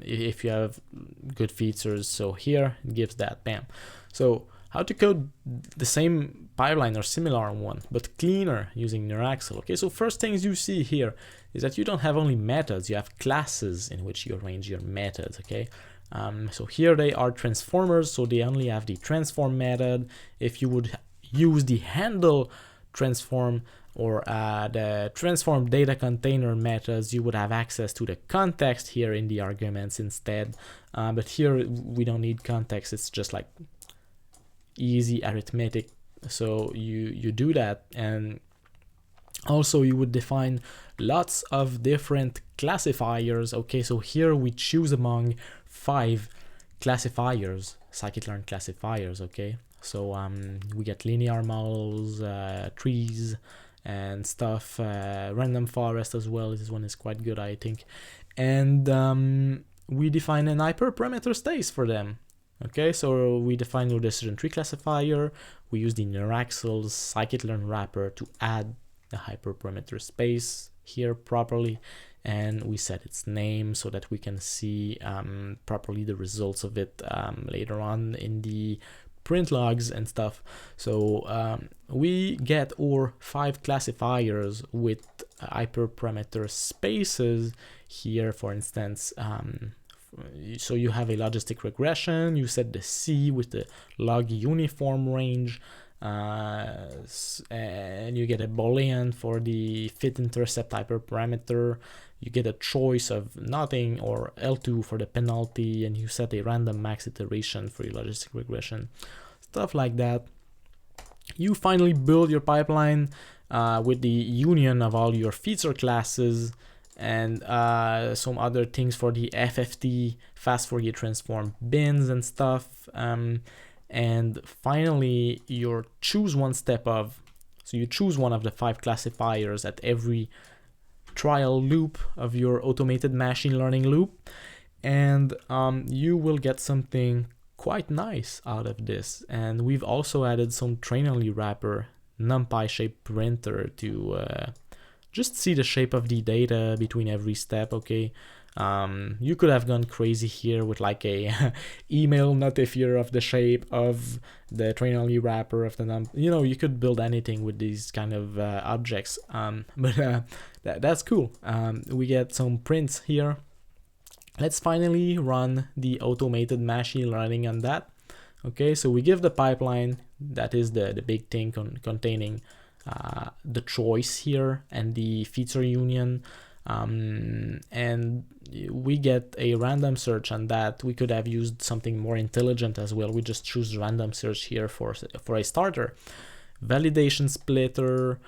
if you have good features. So here it gives that, bam. So how to code the same pipeline or similar one, but cleaner using Neuraxle. Okay, so first things you see here is that you don't have only methods, you have classes in which you arrange your methods. Okay, so here they are transformers, so they only have the transform method. If you would use the handle transform or the transform data container methods, you would have access to the context here in the arguments instead. But here we don't need context, it's just like easy arithmetic. So you do that, and also you would define lots of different classifiers. Okay, so here we choose among 5 classifiers, scikit-learn classifiers. Okay, so we get linear models, trees and stuff, random forest as well. This one is quite good, I think. And we define an hyperparameter space for them. Okay, so we define your decision tree classifier. We use the Neuraxle's scikit-learn wrapper to add the hyperparameter space here properly, and we set its name so that we can see properly the results of it later on in the print logs and stuff. So we get our 5 classifiers with hyperparameter spaces here. For instance, so you have a logistic regression, you set the C with the log uniform range, and you get a Boolean for the fit intercept hyperparameter. You get a choice of nothing or L2 for the penalty, and you set a random max iteration for your logistic regression, stuff like that. You finally build your pipeline with the union of all your feature classes and some other things for the FFT, fast Fourier transform bins and stuff. And finally, you choose one step of, so you choose one of the 5 classifiers at every trial loop of your automated machine learning loop, and you will get something quite nice out of this. And we've also added some train-only wrapper numpy shape printer to just see the shape of the data between every step. Okay, you could have gone crazy here with like a email notifier of the shape of the train-only wrapper of the you know, you could build anything with these kind of objects, but that's cool. We get some prints here. Let's finally run the automated machine learning on that. Okay, so we give the pipeline, that is the big thing containing the choice here and the feature union, and we get a random search on that. We could have used something more intelligent as well. We just choose random search here for a starter. Validation splitter,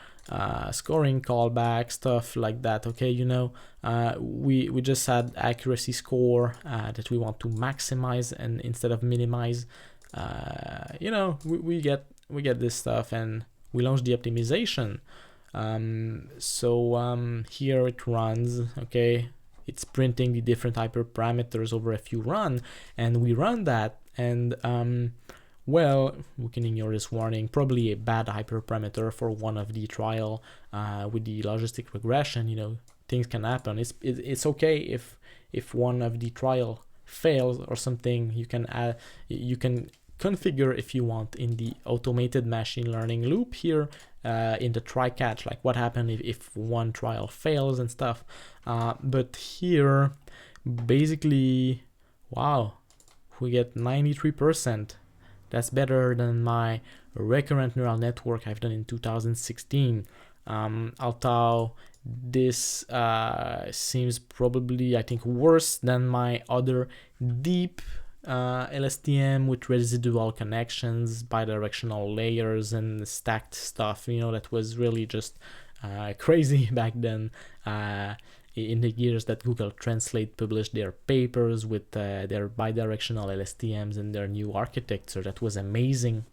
scoring callback, stuff like that. Okay, you know, we just had accuracy score that we want to maximize and instead of minimize. You know, we get this stuff, and we launch the optimization. So here it runs. Okay, it's printing the different hyperparameters over a few runs, and we run that, and well, we can ignore this warning, probably a bad hyperparameter for one of the trial. With the logistic regression, you know, things can happen. It's okay if one of the trial fails or something. You can configure if you want in the automated machine learning loop here in the try catch, like what happened if one trial fails and stuff. But here, basically, wow, we get 93%. That's better than my recurrent neural network I've done in 2016. Although this seems probably, I think, worse than my other deep LSTM with residual connections, bidirectional layers, and stacked stuff. You know, that was really just crazy back then. In the years that Google Translate published their papers with their bidirectional LSTMs and their new architecture, that was amazing.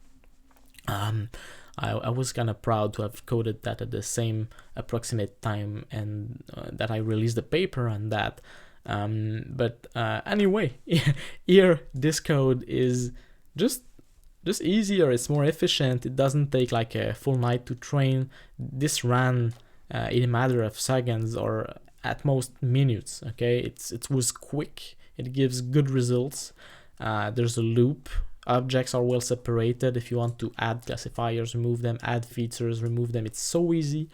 I was kind of proud to have coded that at the same approximate time, and that I released the paper on that. But anyway, here this code is just easier. It's more efficient. It doesn't take like a full night to train. This ran in a matter of seconds or at most minutes. Okay, it was quick. It gives good results. There's a loop. Objects are well separated. If you want to add classifiers, remove them, add features, remove them, it's so easy.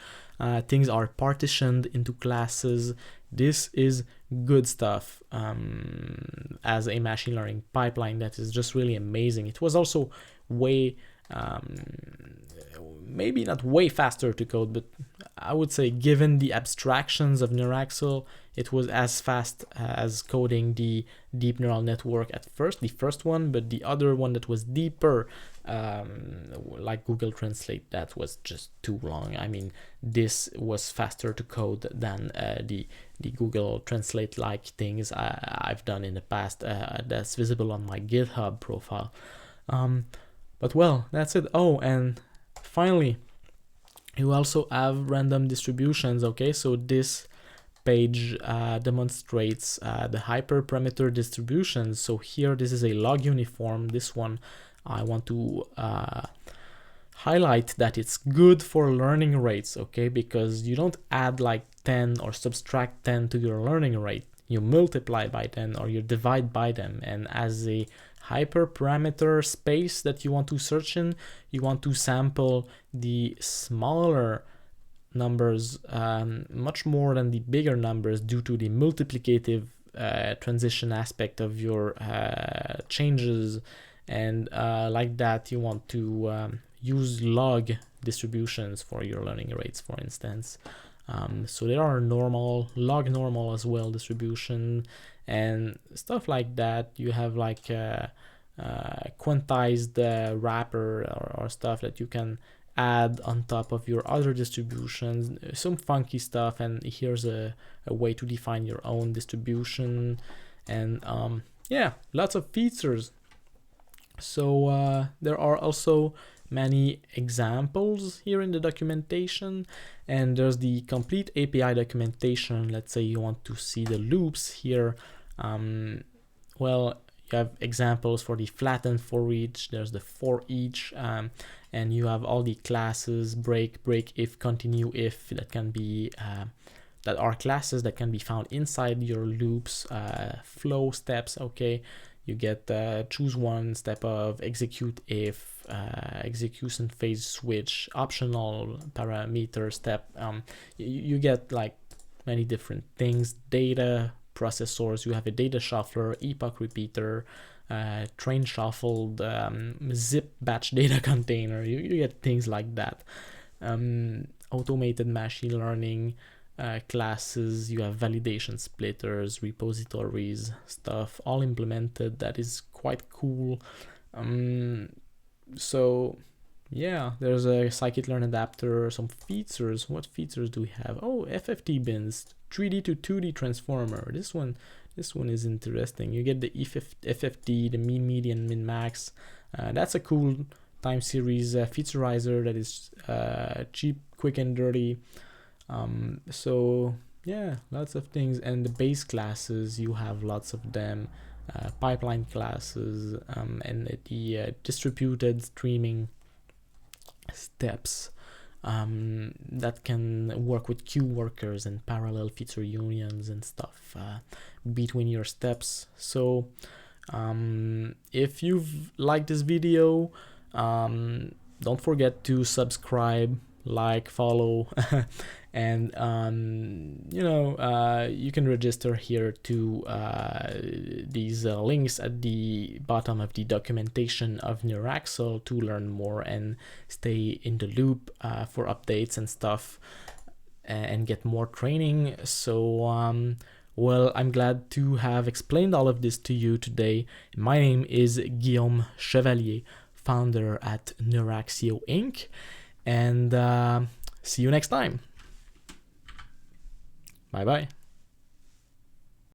Things are partitioned into classes. This is good stuff as a machine learning pipeline. That is just really amazing. It was also way, maybe not way faster to code, but I would say given the abstractions of Neuraxle, it was as fast as coding the deep neural network at first, the first one, but the other one that was deeper, like Google Translate, that was just too long. I mean, this was faster to code than the Google Translate like things I've done in the past. That's visible on my GitHub profile. But well, that's it. Oh, and finally, you also have random distributions. Okay, so this page demonstrates the hyperparameter distributions. So here, this is a log uniform. This one, I want to highlight that it's good for learning rates, okay? Because you don't add like 10 or subtract 10 to your learning rate. You multiply by 10 or you divide by them. And as a hyperparameter space that you want to search in, you want to sample the smaller numbers much more than the bigger numbers due to the multiplicative transition aspect of your changes, and like that you want to use log distributions for your learning rates, for instance. So there are log normal as well distribution and stuff like that. You have like quantized wrapper or stuff that you can add on top of your other distributions, some funky stuff. And here's a way to define your own distribution, and yeah, lots of features. So there are also many examples here in the documentation, and there's the complete API documentation. Let's say you want to see the loops here. Well, you have examples for the flattened for each, there's the for each, and you have all the classes, break, if, continue, if, that can be that are classes that can be found inside your loops. Flow steps, okay, you get choose one step of, execute if, execution phase switch, optional parameter step. You get like many different things. Data processors, you have a data shuffler, epoch repeater, train shuffled, zip batch data container. You get things like that. Automated machine learning classes, you have validation splitters, repositories, stuff all implemented. That is quite cool. So yeah, there's a scikit-learn adapter, some features. What features do we have? Oh, FFT bins, 3D to 2D transformer. This one is interesting. You get the FFT, the mean, median, min, max. That's a cool time series featurizer that is cheap, quick, and dirty. So yeah, lots of things. And the base classes, you have lots of them. Pipeline classes, and the distributed streaming steps that can work with queue workers and parallel feature unions and stuff between your steps. So if you've liked this video, don't forget to subscribe, like, follow, and you can register here to these links at the bottom of the documentation of Neuraxle to learn more and stay in the loop for updates and stuff, and get more training. So well, I'm glad to have explained all of this to you today. My name is Guillaume Chevalier, founder at Neuraxio Inc. And see you next time. Bye bye.